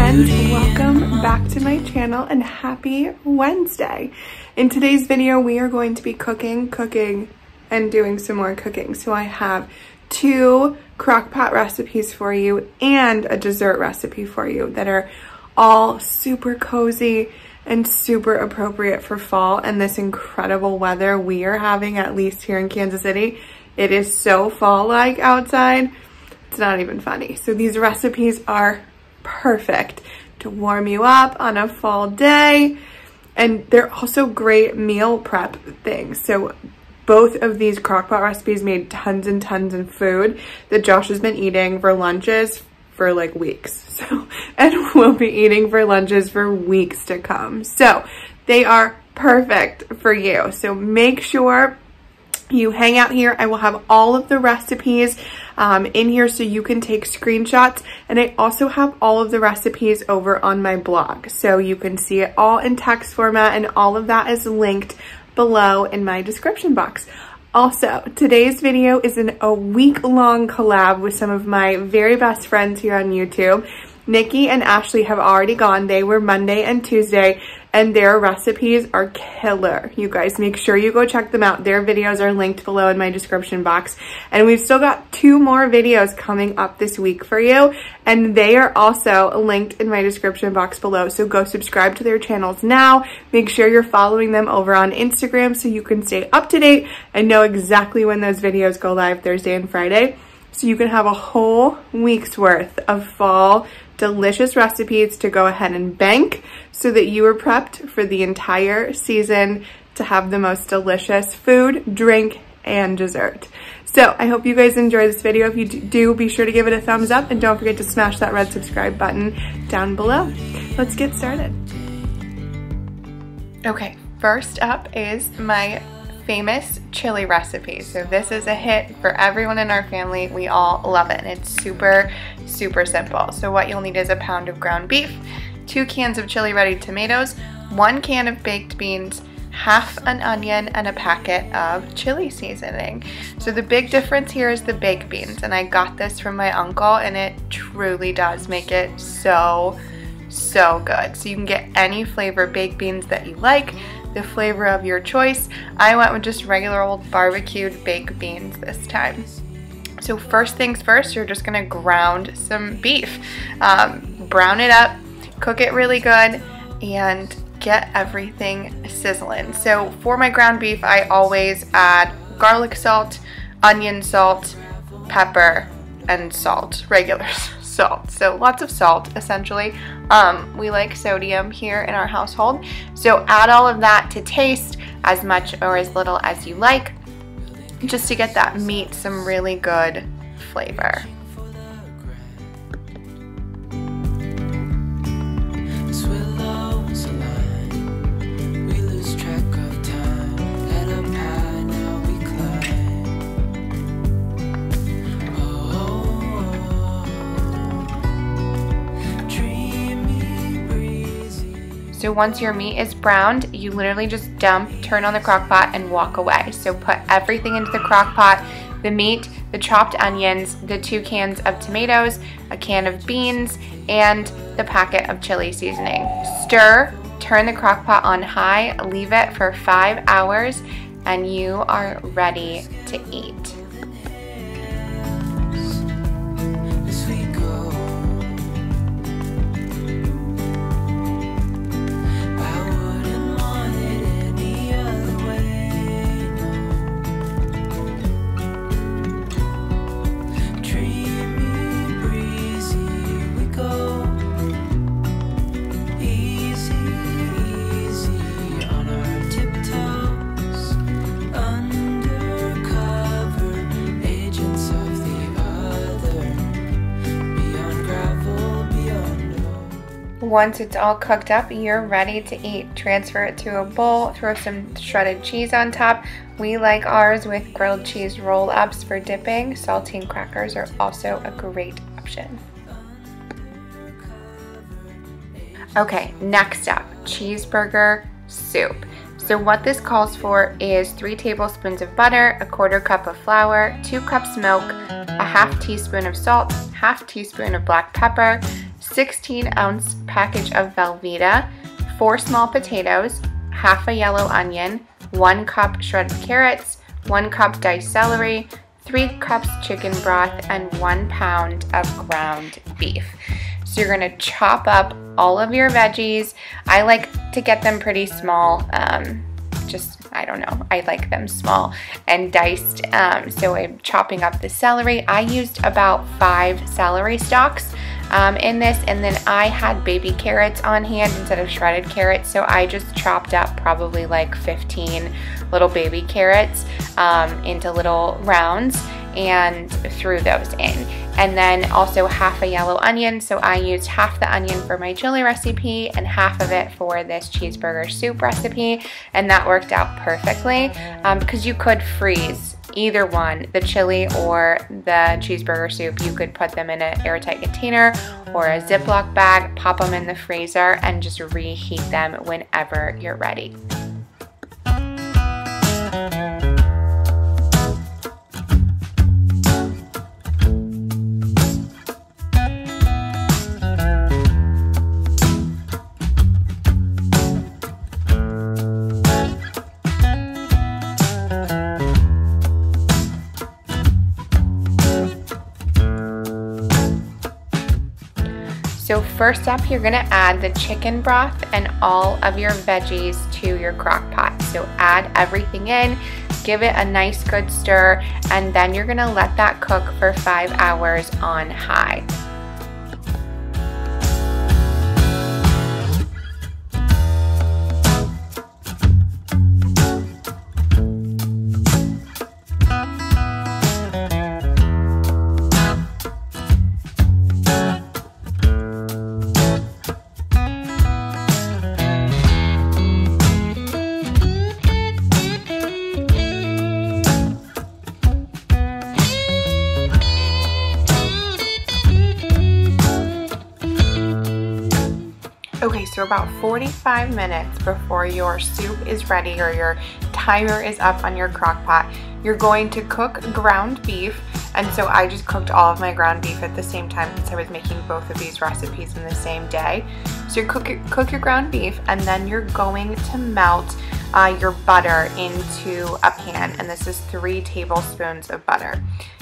friends, welcome back to my channel and happy Wednesday. In today's video we are going to be cooking, and doing some more cooking. So I have 2 crock pot recipes for you and a dessert recipe for you that are all super cozy and super appropriate for fall and this incredible weather we are having, at least here in Kansas City. It is so fall-like outside, it's not even funny. So these recipes are perfect to warm you up on a fall day, and they're also great meal prep things. So both of these crockpot recipes made tons and tons of food that Josh has been eating for lunches for like weeks. And we'll be eating for lunches for weeks to come. So they are perfect for you. So make sure you hang out here. I will have all of the recipes in here so you can take screenshots, and I also have all of the recipes over on my blog so you can see it all in text format, and all of that is linked below in my description box. Also, today's video is a week-long collab with some of my very best friends here on YouTube. Nikki and Ashley have already gone. They were Monday and Tuesday, and their recipes are killer. You guys, make sure you go check them out. Their videos are linked below in my description box. And we've still got 2 more videos coming up this week for you, and they are also linked in my description box below. So go subscribe to their channels now. Make sure you're following them over on Instagram so you can stay up to date and know exactly when those videos go live, Thursday and Friday. So you can have a whole week's worth of fall delicious recipes to go ahead and bank so that you are prepped for the entire season to have the most delicious food, drink, and dessert. So I hope you guys enjoy this video. If you do, be sure to give it a thumbs up and don't forget to smash that red subscribe button down below. Let's get started. Okay, first up is my famous chili recipe. So this is a hit for everyone in our family. We all love it, and it's super simple. So what you'll need is a pound of ground beef, 2 cans of chili ready tomatoes, 1 can of baked beans, half an onion, and a packet of chili seasoning. So the big difference here is the baked beans, and I got this from my uncle, and it truly does make it so good. So you can get any flavor baked beans that you like, the flavor of your choice. I went with just regular old barbecued baked beans this time. So first things first, you're just gonna ground some beef. Brown it up, cook it really good, and get everything sizzling. So for my ground beef, I always add garlic salt, onion salt, pepper, and salt, regular salt. So lots of salt, essentially. We like sodium here in our household. So add all of that to taste, as much or as little as you like, just to get that meat some really good flavor. So once your meat is browned, you literally just turn on the crock pot and walk away. So put everything into the crock pot, the meat, the chopped onions, the 2 cans of tomatoes, a can of beans, and the packet of chili seasoning. Stir, turn the crock pot on high, leave it for 5 hours, and you are ready to eat. Once it's all cooked up, you're ready to eat. Transfer it to a bowl, throw some shredded cheese on top. We like ours with grilled cheese roll-ups for dipping. Saltine crackers are also a great option. Okay, next up, cheeseburger soup. So what this calls for is 3 tablespoons of butter, a 1/4 cup of flour, 2 cups milk, a 1/2 teaspoon of salt, 1/2 teaspoon of black pepper, 16-ounce package of Velveeta, 4 small potatoes, half a yellow onion, 1 cup shredded carrots, 1 cup diced celery, 3 cups chicken broth, and 1 pound of ground beef. So you're gonna chop up all of your veggies. I like to get them pretty small, I don't know, I like them small and diced. So I'm chopping up the celery. I used about 5 celery stalks in this, and then I had baby carrots on hand instead of shredded carrots, so I just chopped up probably like 15 little baby carrots into little rounds and threw those in. And then also half a yellow onion, so I used half the onion for my chili recipe and half of it for this cheeseburger soup recipe, and that worked out perfectly because you could freeze either one, the chili or the cheeseburger soup. You could put them in an airtight container or a Ziploc bag, pop them in the freezer, and just reheat them whenever you're ready. So first up, you're gonna add the chicken broth and all of your veggies to your crock pot. So add everything in, give it a nice good stir, and then you're gonna let that cook for 5 hours on high. Okay, so about 45 minutes before your soup is ready or your timer is up on your crock pot, you're going to cook ground beef. And so I just cooked all of my ground beef at the same time since I was making both of these recipes in the same day. So you cook your ground beef, and then you're going to melt your butter into a pan, and this is 3 tablespoons of butter.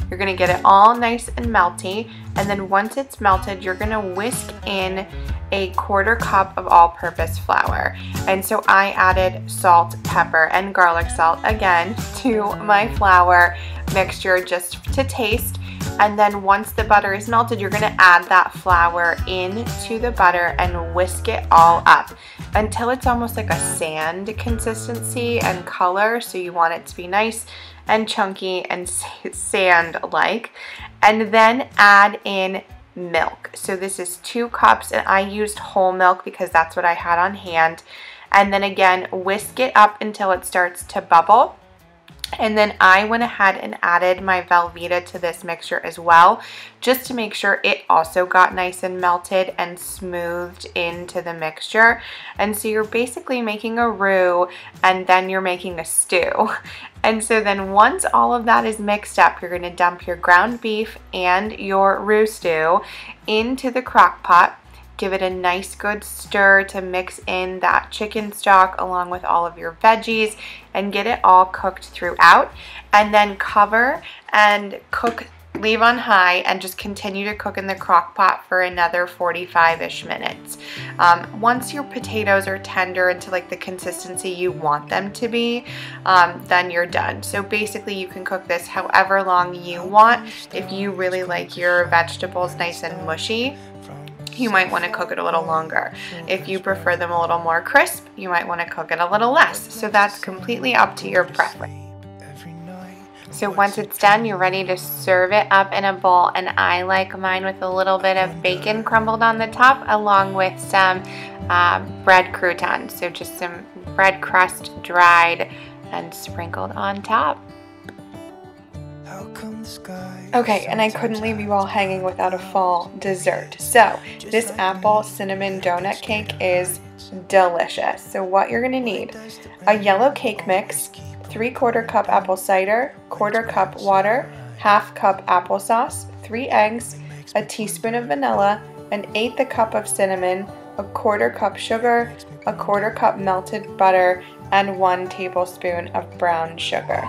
You're gonna get it all nice and melty, and then once it's melted, you're gonna whisk in a 1/4 cup of all-purpose flour. And so I added salt, pepper, and garlic salt again to my flour mixture just to taste. And then once the butter is melted, you're gonna add that flour into the butter and whisk it all up until it's almost like a sand consistency and color. So you want it to be nice and chunky and sand-like. And then add in milk. So this is 2 cups, and I used whole milk because that's what I had on hand. And then again, whisk it up until it starts to bubble. And then I went ahead and added my Velveeta to this mixture as well, just to make sure it also got nice and melted and smoothed into the mixture. And so you're basically making a roux, and then you're making a stew. And so then once all of that is mixed up, you're gonna dump your ground beef and your roux stew into the crock pot. Give it a nice good stir to mix in that chicken stock along with all of your veggies and get it all cooked throughout. And then cover and cook, leave on high, and just continue to cook in the crock pot for another 45-ish minutes. Once your potatoes are tender into like the consistency you want them to be, then you're done. So basically you can cook this however long you want. If you really like your vegetables nice and mushy, you might want to cook it a little longer. If you prefer them a little more crisp, you might want to cook it a little less. So that's completely up to your preference. So once it's done, you're ready to serve it up in a bowl, and I like mine with a little bit of bacon crumbled on the top along with some bread croutons. So just some bread crust dried and sprinkled on top. Okay, and I couldn't leave you all hanging without a fall dessert. So this apple cinnamon donut cake is delicious. So what you're gonna need: a yellow cake mix, 3/4 cup apple cider, 1/4 cup water, 1/2 cup applesauce, 3 eggs, a teaspoon of vanilla, an 1/8 cup of cinnamon, a 1/4 cup sugar, a 1/4 cup melted butter, and 1 tablespoon of brown sugar.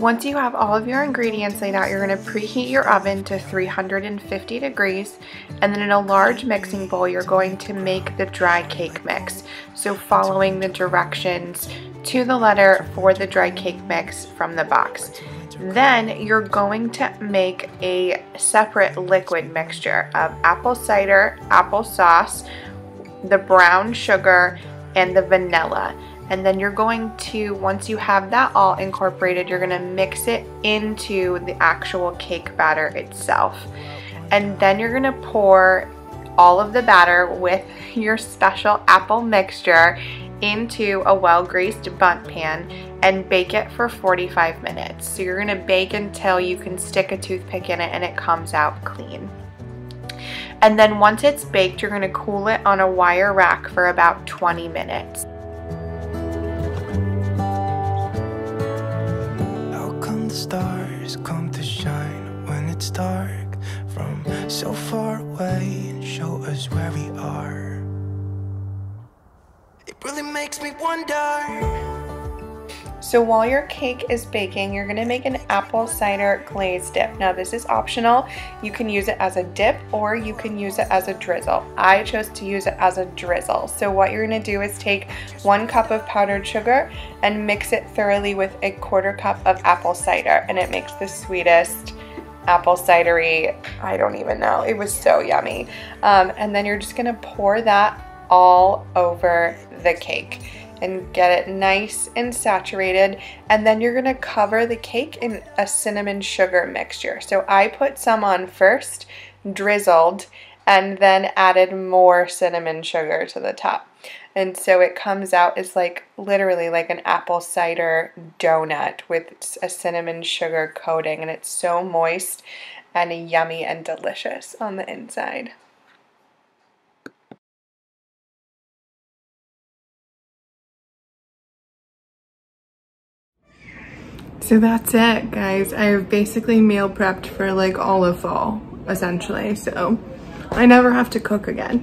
Once you have all of your ingredients laid out, you're going to preheat your oven to 350 degrees, and then in a large mixing bowl you're going to make the dry cake mix. So following the directions to the letter for the dry cake mix from the box. Then you're going to make a separate liquid mixture of apple cider, applesauce, the brown sugar, and the vanilla. And then you're going to, once you have that all incorporated, you're going to mix it into the actual cake batter itself. And then you're going to pour all of the batter with your special apple mixture into a well-greased bundt pan and bake it for 45 minutes. So you're going to bake until you can stick a toothpick in it and it comes out clean. And then once it's baked, you're going to cool it on a wire rack for about 20 minutes. Stars come to shine when it's dark from so far away and show us where we are. It really makes me wonder. So while your cake is baking, you're going to make an apple cider glaze dip. Now this is optional. You can use it as a dip or you can use it as a drizzle. I chose to use it as a drizzle. So what you're going to do is take 1 cup of powdered sugar and mix it thoroughly with a 1/4 cup of apple cider, and it makes the sweetest apple cidery, I don't even know. It was so yummy. And then you're just going to pour that all over the cake and get it nice and saturated, and then you're going to cover the cake in a cinnamon sugar mixture. So I put some on first, drizzled, and then added more cinnamon sugar to the top. And so it comes out as like literally like an apple cider donut with a cinnamon sugar coating, and it's so moist and yummy and delicious on the inside. So that's it, guys. I've basically meal prepped for like all of fall, essentially. So I never have to cook again.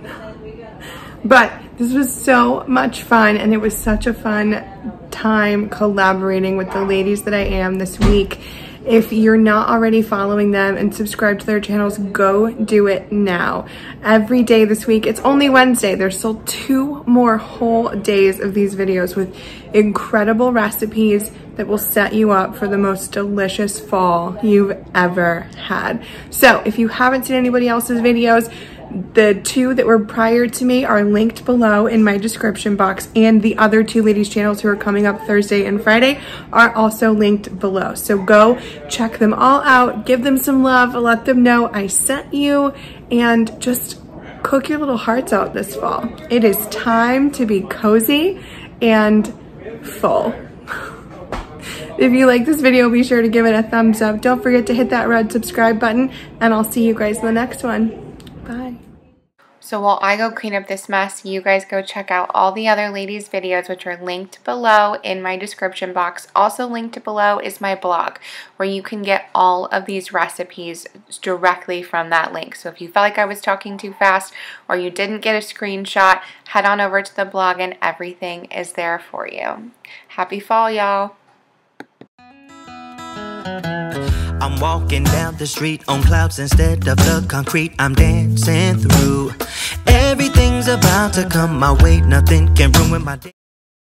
But this was so much fun, and it was such a fun time collaborating with the ladies that I am this week. If you're not already following them and subscribed to their channels, go do it now. Every day this week, it's only Wednesday. There's still 2 more whole days of these videos with incredible recipes that will set you up for the most delicious fall you've ever had. So if you haven't seen anybody else's videos, the 2 that were prior to me are linked below in my description box, and the other 2 ladies' channels who are coming up Thursday and Friday are also linked below. So go check them all out, give them some love, let them know I sent you, and just cook your little hearts out this fall. It is time to be cozy and full. If you like this video, be sure to give it a thumbs up. Don't forget to hit that red subscribe button, and I'll see you guys in the next one. Bye. So while I go clean up this mess, you guys go check out all the other ladies' videos, which are linked below in my description box. Also linked below is my blog, where you can get all of these recipes directly from that link. So if you felt like I was talking too fast or you didn't get a screenshot, head on over to the blog and everything is there for you. Happy fall, y'all. I'm walking down the street on clouds instead of the concrete. I'm dancing through. Everything's about to come my way. Nothing can ruin my day.